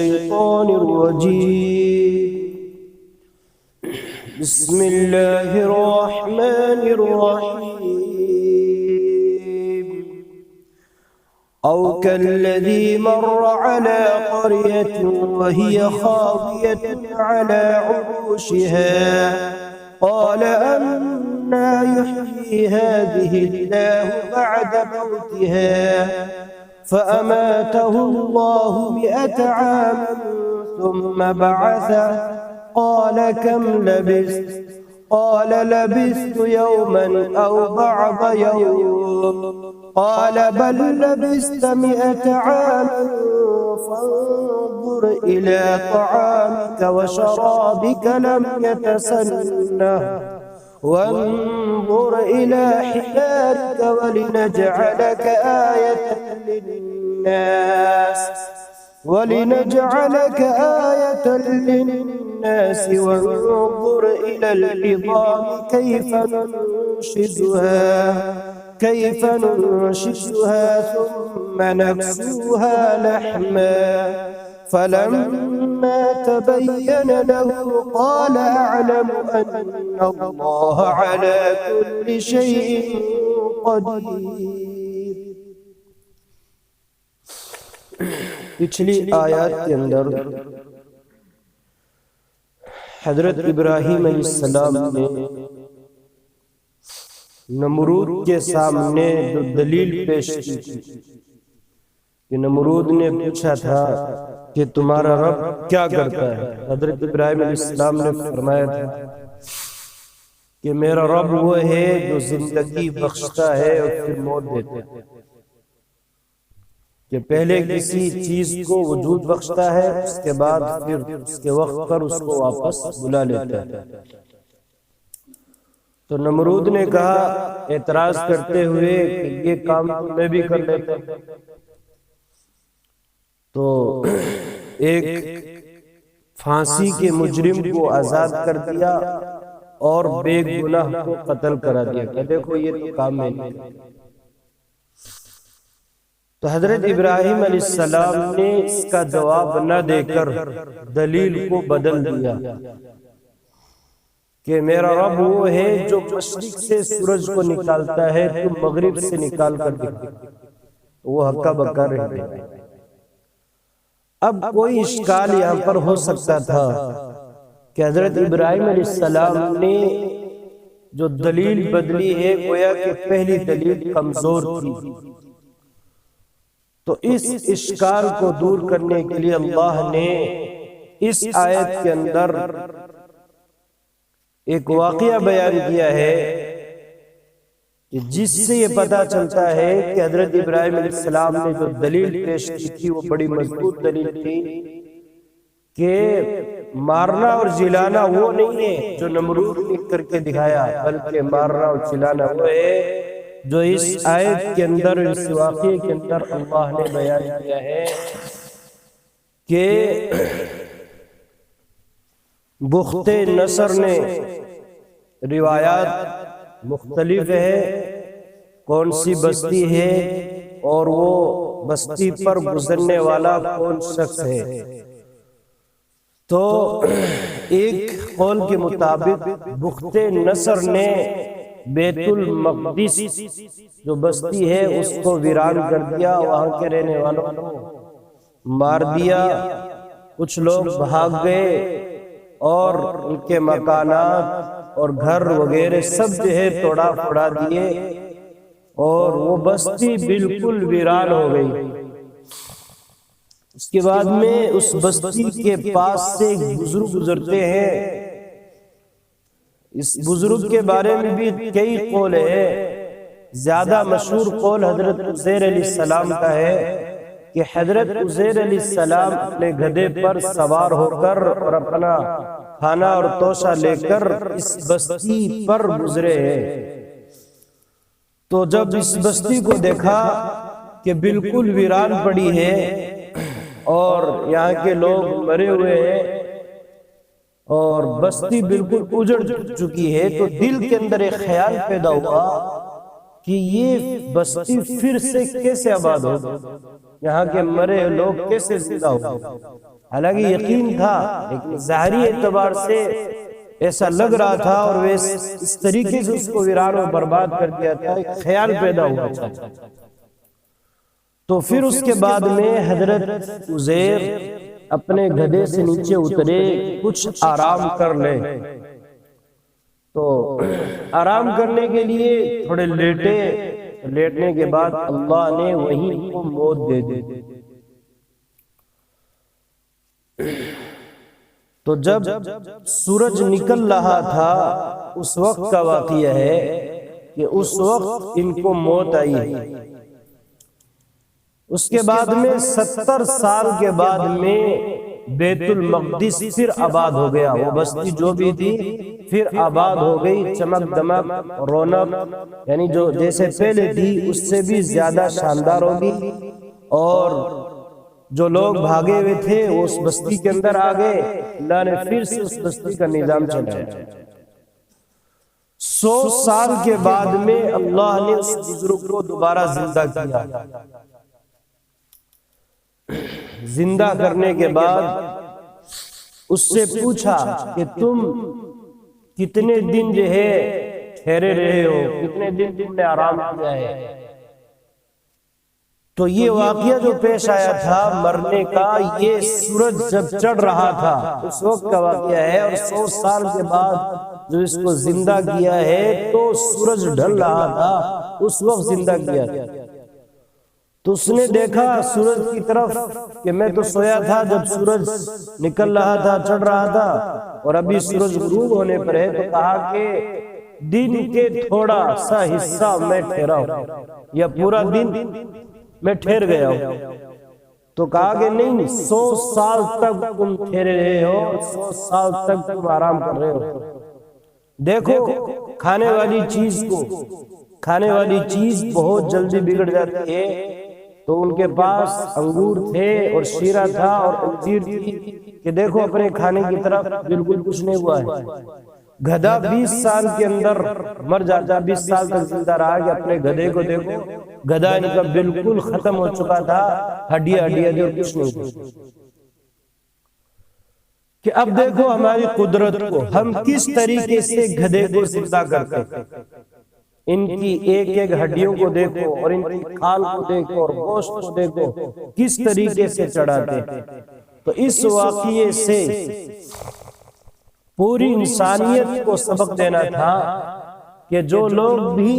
الشيطان الرجيم. بسم الله الرحمن الرحيم. أو كالذي مر على قرية وهي خاوية على عروشها قال أنى يحيي هذه الله بعد موتها فأماته الله 100 عام ثم بعثه قال كم لبثت؟ قال لبثت يوما أو بعض يوم قال بل لبثت 100 عام فانظر إلى طعامك وشرابك لم يتسنه وانظر إلى حمارك ولنجعلك آية للناس وانظر إلى العظام كيف ننشزها ثم نكسوها لحما فلما تبين له قال أعلم أن الله على كل شيء قدير. پچھلی آیات کے اندر حضرت ابراہیم علیہ السلام نے نمرود کے سامنے جو دلیل پیش کی تھی کہ نمرود نے پوچھا تھا کہ تمہارا رب کیا کرتا ہے. حضرت ابراہیم علیہ السلام نے فرمایا تھا کہ میرا رب وہ ہے جو زندگی بخشتا ہے اور پھر موت دیتا ہے، کہ پہلے کسی چیز کو وجود بخشتا ہے، اس کے بعد پھر اس کے وقت پر اس کو واپس بلا لیتا ہے. تو نمرود نے کہا اعتراض کرتے ہوئے کہ یہ کام میں بھی کر لیتا. تو ایک پھانسی کے مجرم کو آزاد کر دیا اور بے گناہ کو قتل کرا دیا کہ دیکھو یہ تو کام میں نہیں. تو حضرت ابراہیم علیہ السلام نے اس کا جواب نہ دے کر دلیل کو بدل دیا کہ میرا رب وہ ہے جو مشرق سے سورج کو نکالتا ہے تو مغرب سے نکال کر دکھتا. وہ ہکا بکا رہ گئے. اب کوئی اشکال یہاں پر ہو سکتا تھا کہ حضرت ابراہیم علیہ السلام نے جو دلیل بدلی ہے گویا کہ پہلی دلیل کمزور تھی. تو اس اشکال کو دور کرنے کے لیے اللہ نے اس آیت کے اندر ایک واقعہ بیان کیا ہے جس سے یہ پتا چلتا ہے کہ حضرت ابراہیم علیہ السلام نے جو دلیل پیش کی تھی وہ بڑی مضبوط دلیل تھی کہ مارنا اور جلانا وہ نہیں ہے جو نمرود نے کر کے دکھایا، بلکہ مارنا اور جلانا وہ ہے جو اس آیت کے اندر، اس واقعے کے اندر اللہ نے بیان کیا ہے کہ بخت نصر نے روایات مختلف ہے کون سی بستی ہے اور وہ بستی پر گزرنے والا کون شخص ہے. تو ایک قول کے مطابق بخت نصر نے بیت المقدس جو بستی ہے اس کو ویران کر دیا، وہاں کے رہنے والوں کو مار دیا، کچھ لوگ بھاگ گئے اور ان کے مکانات اور گھر وغیرہ سب جو ہے توڑا پھوڑا دیے اور وہ بستی بالکل ویران ہو گئی. اس کے بعد میں اس بستی کے پاس سے ایک بزرگ گزرتے ہیں. اس بزرگ کے بارے میں بھی کئی قول ہے. زیادہ مشہور قول حضرت عزیر علیہ السلام کا ہے کہ حضرت عزیر علیہ السلام اپنے گدھے پر سوار ہو کر اور اپنا کھانا اور توشہ لے کر اس بستی پر گزرے ہیں. تو جب اس بستی کو دیکھا کہ بالکل ویران پڑی ہے اور یہاں کے لوگ مرے ہوئے ہیں اور بستی بالکل اجڑ چکی ہے، تو دل کے اندر ایک خیال پیدا ہوا کہ یہ بستی پھر سے کیسے آباد ہوگی، یہاں کے مرے لوگ کیسے زندہ ہوگا. حالانکہ یقین تھا لیکن ظاہری اعتبار سے ایسا لگ رہا تھا اور وہ اس طریقے سے اس کو ویران و برباد کر دیا تھا، ایک خیال پیدا ہوا تھا۔ تو پھر اس کے بعد میں حضرت عزیر اپنے گدھے سے نیچے اترے، کچھ آرام کر لے۔ تو آرام کرنے کے لیے تھوڑے لیٹے، لیٹنے کے بعد اللہ نے وہیں کو موت دے دی۔ تو جب سورج نکل رہا تھا اس وقت کا واقعہ ہے کہ اس وقت ان کو موت آئی ہے۔ اس کے بعد میں 70 سال کے بعد میں بیت المقدس پھر آباد ہو گیا، وہ بستی جو بھی تھی پھر آباد ہو گئی، چمک دمک رونق یعنی جو جیسے پہلے تھی اس سے بھی زیادہ شاندار ہوگی، اور جو لوگ بھاگے ہوئے تھے وہ اس بستی کے اندر آ گئے، اللہ نے پھر سے اس بستی کا نظام چلایا۔ 100 سال کے بعد میں اللہ نے اس بزرگ کو دوبارہ زندہ کیا۔ زندہ کرنے کے بعد اس سے پوچھا کہ تم کتنے دن جو ہے ٹھہرے رہے ہو، کتنے دن تم نے آرام کیا ہے؟ تو یہ واقعہ جو پیش آیا تھا مرنے کا، یہ سورج جب چڑھ رہا تھا اس وقت کا واقعہ ہے، اور 100 سال کے بعد جو اس کو زندہ کیا ہے تو سورج ڈھل رہا تھا، اس وقت زندہ کیا تھا۔ تو اس نے دیکھا سورج کی طرف کہ میں تو سویا تھا جب سورج نکل رہا تھا، چڑھ رہا تھا، اور ابھی سورج غروب ہونے پر ہے، تو کہا کہ دن کے تھوڑا سا حصہ میں ٹھہرا ہوں، یا پورا دن میں ٹھہر گیا ہوں۔ تو کہا کہ نہیں، 100 سال تک تم ٹھہرے رہے ہو، 100 سال تک تم آرام کر رہے ہو۔ دیکھو کھانے والی چیز بہت جلدی بگڑ جاتی ہے، تو ان کے پاس انگور تھے اور شیرہ تھا اور انجیر تھی کہ دیکھو اپنے کھانے کی طرف بالکل کچھ نہیں ہوا ہے۔ گدھا 20 سال کے اندر مر جاتا، 20 سال تک زندہ رہا کہ اپنے گدھے کو دیکھو، گدھا ان کا بالکل ختم ہو چکا تھا، ہڈیاں جو کچھ نہیں تھی۔ کہ اب دیکھو ہماری قدرت کو، ہم کس طریقے سے گدھے کو زندہ کرتے ہیں، ان کی ایک ایک ہڈیوں کو دیکھو اور ان کی کھال کو دیکھو اور گوشت کو دیکھو کس طریقے سے چڑھاتے ہیں۔ تو اس واقعے سے پوری انسانیت کو سبق دینا تھا کہ جو لوگ بھی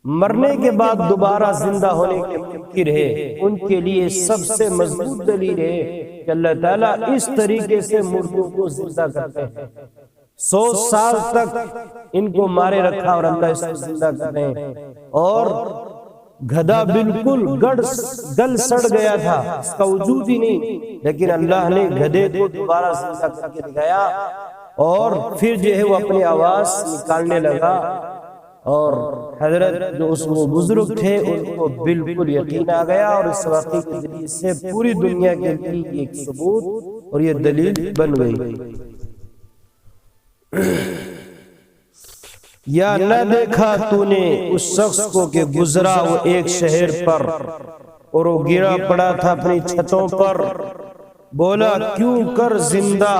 مرنے کے بعد دوبارہ زندہ ہونے کے منکر ہے، ان کے لیے سب سے مضبوط دلیل ہے کہ اللہ تعالیٰ اس طریقے سے مردوں کو زندہ کرتے ہیں۔ 100 سال تک ان کو مارے رکھا اور اللہ اس کو زندہ کرتے ہیں، اور گدھا بالکل گل سڑ گیا تھا، اس کا وجود ہی نہیں، لیکن اللہ نے گدھے کو دوبارہ زندہ کر کے دکھایا، اور پھر جو ہے وہ اپنی آواز نکالنے لگا، اور حضرت جو اس وہ بزرگ تھے ان کو بالکل یقین آ گیا، اور اس واقعے کے ذریعے سے پوری دنیا کے لیے ایک ثبوت اور یہ دلیل بن گئی۔ یا نہ دیکھا تو نے اس شخص کو کہ گزرا وہ ایک شہر پر، اور وہ گرا پڑا تھا اپنی چھتوں پر، بولا کیوں کر زندہ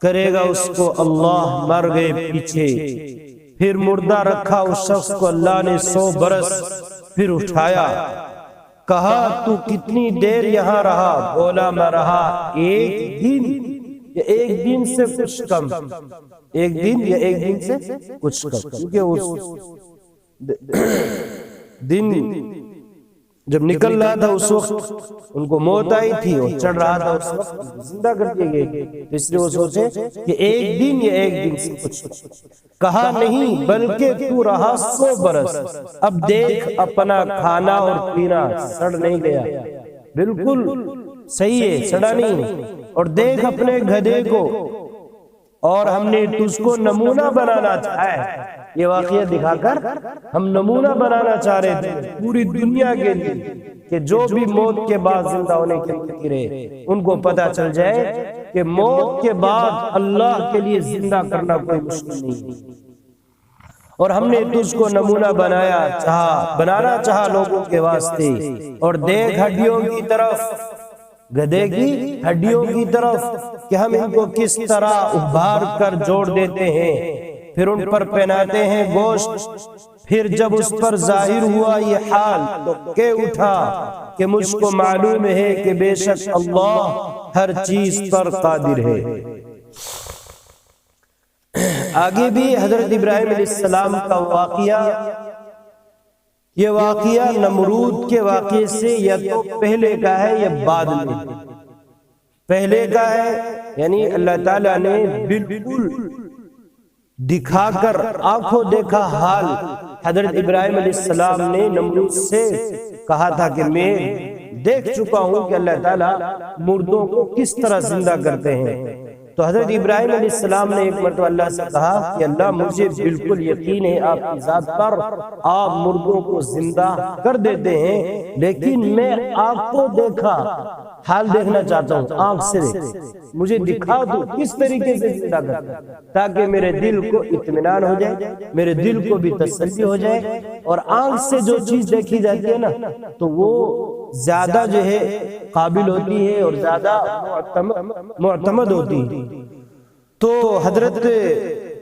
کرے گا اس کو اللہ، مر گئے پیچھے۔ پھر مردہ رکھا اس شخص کو اللہ نے 100 برس، پھر اٹھایا، کہا تو کتنی دیر یہاں رہا؟ بولا میں رہا ایک دن یا ایک دن سے کچھ کم، ایک دن یا ایک دن سے کچھ کم، کیونکہ اس دن جب نکل رہا تھا اس وقت ان کو موت آئی تھی، اور چڑھ رہا تھا اس وقت زندہ کر دیے گئے، اس لیے وہ سوچے کہ ایک دن یا ایک دن سے کچھ۔ کہا نہیں بلکہ تو رہا 100 برس، اب دیکھ اپنا کھانا اور پینا سڑ نہیں گیا، بالکل صحیح ہے، سڑا نہیں، اور دیکھ اپنے گدھے کو، اور ہم نے تجھ کو نمونہ بنانا چاہا ہے۔ یہ واقعہ دکھا کر ہم نمونہ بنانا چاہ رہے تھے پوری دنیا کے لیے کہ جو بھی موت کے بعد زندہ ہونے کے منکر ہے ان کو پتہ چل جائے کہ موت کے بعد اللہ کے لیے زندہ کرنا کوئی مشکل نہیں، اور ہم نے تجھ کو نمونہ بنانا چاہا لوگوں کے واسطے، اور دیکھ ہڈیوں کی طرف گدھے کی ہڈیوں کی طرف کہ ہم ان کو کس طرح ابھار کر جوڑ دیتے ہیں، پھر ان پر پہناتے ہیں گوشت، پھر جب اس پر ظاہر ہوا یہ حال تو کہہ اٹھا کہ مجھ کو معلوم ہے کہ بے شک اللہ ہر چیز پر قادر ہے۔ آگے بھی حضرت ابراہیم علیہ السلام کا واقعہ، یہ واقعہ نمرود کے واقعے سے یا تو پہلے کا ہے یا بعد میں پہلے کا ہے، یعنی اللہ تعالیٰ نے بالکل دکھا کر آنکھوں دیکھا حال حضرت ابراہیم علیہ السلام نے نمرود سے کہا تھا کہ میں دیکھ چکا ہوں کہ اللہ تعالیٰ مردوں کو کس طرح زندہ کرتے ہیں۔ تو حضرت ابراہیم علیہ السلام نے ایک مرتبہ اللہ سے کہا کہ اللہ مجھے بالکل یقین ہے آپ کی ذات پر، آپ مردوں کو زندہ کر دیتے ہیں، لیکن میں آپ کو دیکھا حال دیکھنا چاہتا ہوں، آنکھ سے مجھے دکھا دو کس طریقے سے زندہ کرتا، تاکہ میرے دل کو اطمینان ہو جائے، میرے دل کو بھی تسلی ہو جائے، اور آنکھ سے جو چیز دیکھی جاتی ہے نا تو وہ زیادہ جو ہے قابل ہوتی ہے اور زیادہ معتمد ہوتی ہے۔ تو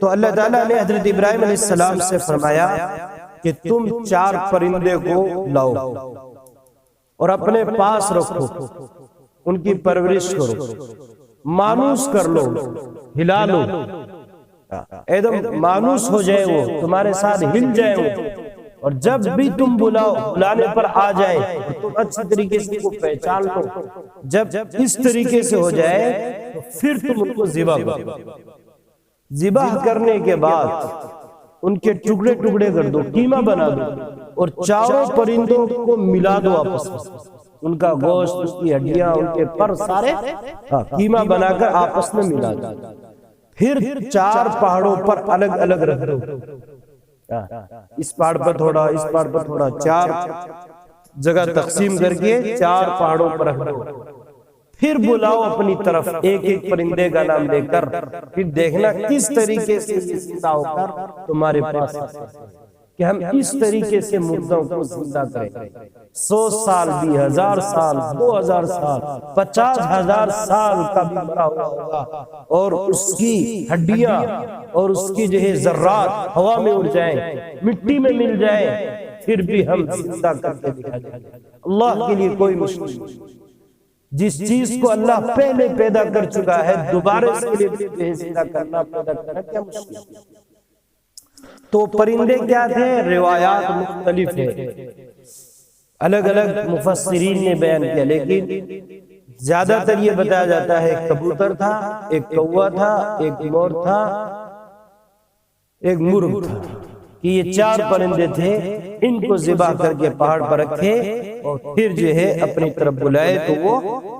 اللہ تعالیٰ نے حضرت ابراہیم علیہ السلام سے فرمایا کہ تم 4 پرندے کو لاؤ اور اپنے پاس رکھو، ان کی پرورش کرو، مانوس کر لو، ہلا لو، ایک دم مانوس ہو جائے، وہ تمہارے ساتھ ہل جائے وہ، اور جب بھی تم بلانے پر آ جائے تم اچھی طریقے سے کو پہچان لو، جب اس طریقے سے ہو جائے تو پھر تم ان کو ذبح کرو، ذبح کرنے کے بعد ان کے ٹکڑے ٹکڑے کر دو، قیمہ بنا دو، اور 4 پرندوں کو ملا دو آپس میں، ان کا گوشت، اس کی ہڈیاں، ان کے پر سارے قیمہ بنا کر آپس میں ملا دو، پھر 4 پہاڑوں پر الگ الگ رکھ دو، اس پہاڑ پر تھوڑا، اس پہاڑ پر تھوڑا، 4 جگہ تقسیم کر کے 4 پہاڑوں پر رکھ دو، پھر بلاؤ اپنی طرف ایک ایک پرندے کا نام لے کر، پھر دیکھنا کس طریقے سے زندہ ہو کر تمہارے پاس کہ ہم اس طریقے سے مردوں کو زندہ کریں، 100 سال بھی، 1000 سال، 2000 سال، 50,000 سال کا بھی مرا ہوا ہوگا، اور اس کی ہڈیاں اور اس کی جو ہے ذرات ہوا میں اڑ جائیں، مٹی میں مل جائیں، پھر بھی ہم زندہ کر کے دکھا دیں۔ اللہ کے لیے کوئی مشکل نہیں، جس چیز کو اللہ پہلے پیدا کر چکا ہے دوبارہ اس کے لیے زندہ کرنا، پیدا کرنا کیا مشکل ہے۔ تو پرندے کیا تھے؟ روایات مختلف ہیں، الگ الگ مفسرین نے بیان کیا، لیکن زیادہ تر یہ بتایا جاتا ہے ایک کبوتر تھا، ایک کوا تھا، ایک مور تھا، ایک مرغ تھا، کہ یہ 4 پرندے تھے، ان کو ذبح کر کے پہاڑ پر رکھے اور پھر جو ہے اپنی طرف بلائے تو وہ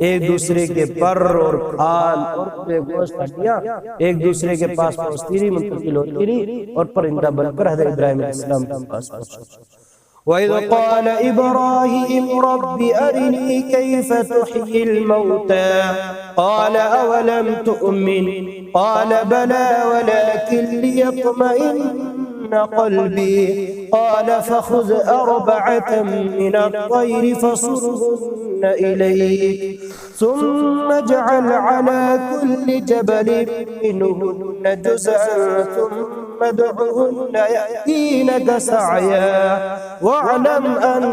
ایک دوسرے کے پر اور کھال اور گوشت ہڈیاں ایک دوسرے کے پاس پہنچتی رہی، منتقل ہوتی رہی، اور پرندہ بن کر حضرت ابراہیم علیہ السلام کے پاس پہنچا۔ وَإِذْ قَالَ إِبْرَاهِيمُ رَبِّ أَرِنِي كَيْفَ تُحْيِي الْمَوْتَى قَالَ أَوَلَمْ تُؤْمِنْ قَالَ بَلَى وَلَكِنْ لِيَطْمَئِنَّ قَلْبِي قَالَ فَخُذْ أَرْبَعَةً مِّنَ الطَّيْرِ فَصُرْهُنَّ إِلَيْكَ ثُمَّ اجْعَلْ عَلَى كُلِّ جَبَلٍ مِّنْهُنَّ جُزْءًا ثُمَّ ادْعُهُنَّ يَأْتِينَكَ سَعْيًا وَاعْلَمْ أَنَّ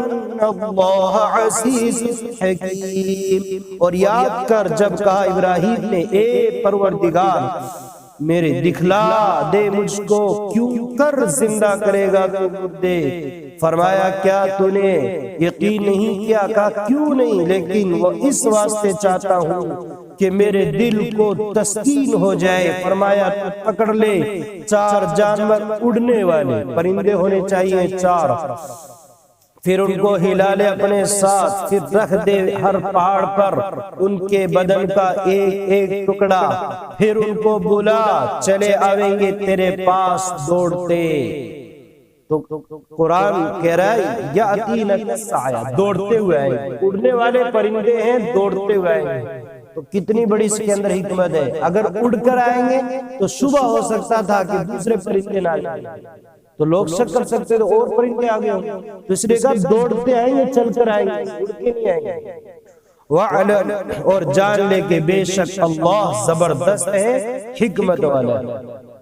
اللَّهَ عَزِيزٌ حَكِيمٌ۔ اور یاد کر جب کہا ابراہیم نے، اے پروردگار میرے دکھلا دے مجھ کو کیوں کر زندہ کرے گا تو مردے، فرمایا کیا تو نے یقین نہیں کیا؟ کہا کیوں نہیں، لیکن وہ اس واسطے چاہتا ہوں کہ میرے دل کو تسکین ہو جائے۔ فرمایا تو پکڑ لے 4 جانور اڑنے والے پرندے ہونے چاہیے 4، پھر ان کو ہلا لے اپنے ساتھ، پھر رکھ دے ہر پہاڑ پر ان کے بدن کا ایک ایک ٹکڑا، پھر ان کو بلا، چلے آئیں گے تیرے پاس دوڑتے۔ تو قرآن کہہ رہا ہے یاتینک سعیا، دوڑتے ہوئے آئیں گے، اڑنے والے پرندے ہیں، دوڑتے ہوئے آئیں گے۔ تو کتنی بڑی اس کے اندر حکمت ہے، اگر اڑ کر آئیں گے تو شبہ ہو سکتا تھا کہ دوسرے پرندے نہ آئیں، تو لوگ شک کر سکتے تو اور پرندے آگے ہوں، تو اس لیے کہا دوڑتے آئیں گے، چل کر آئیں گے، اڑ کے نہیں آئیں گے۔ وَعْلَمْ اور جان لے کہ بے شک اللہ زبردست ہے، حکمت والا ہے۔